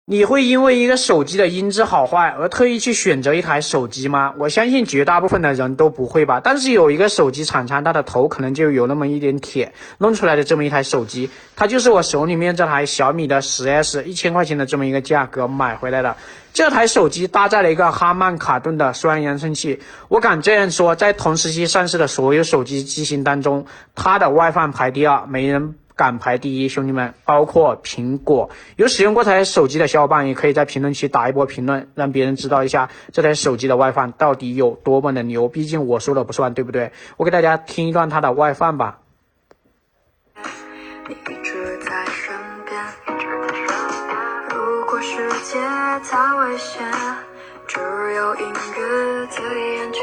你会因为一个手机的音质好坏而特意去选择一台手机吗？我相信绝大部分的人都不会吧。但是有一个手机厂商，它的头可能就有那么一点铁，弄出来的这么一台手机，它就是我手里面这台小米的10S，1000块钱的这么一个价格买回来的。这台手机搭载了一个哈曼卡顿的双扬声器，我敢这样说，在同时期上市的所有手机机型当中，它的外放排第二，没人敢排第一，兄弟们，包括苹果。有使用过这台手机的小伙伴也可以在评论区打一波评论，让别人知道一下这台手机的外放到底有多么的牛，毕竟我说了不算，对不对？我给大家听一段它的外放吧。你一直在身边，如果世界太危险，只有音乐在眼前，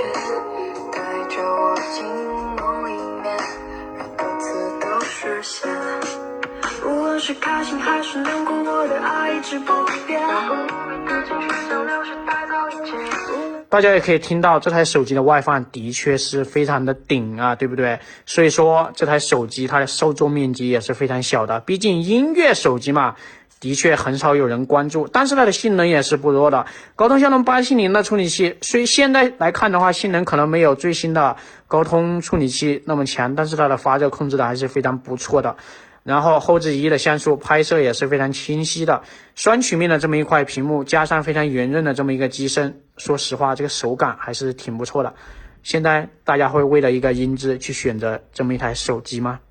带着我进梦里面，让歌词都实现。无论是开心还是难过，我的爱一直不变，无名的情绪像流水带走一切。大家也可以听到这台手机的外放的确是非常的顶啊，对不对？所以说这台手机它的受众面积也是非常小的，毕竟音乐手机嘛，的确很少有人关注，但是它的性能也是不弱的。高通骁龙870的处理器，虽现在来看的话，性能可能没有最新的高通处理器那么强，但是它的发热控制的还是非常不错的。然后后置1的像素，拍摄也是非常清晰的。双曲面的这么一块屏幕，加上非常圆润的这么一个机身，说实话，这个手感还是挺不错的。现在大家会为了一个音质去选择这么一台手机吗？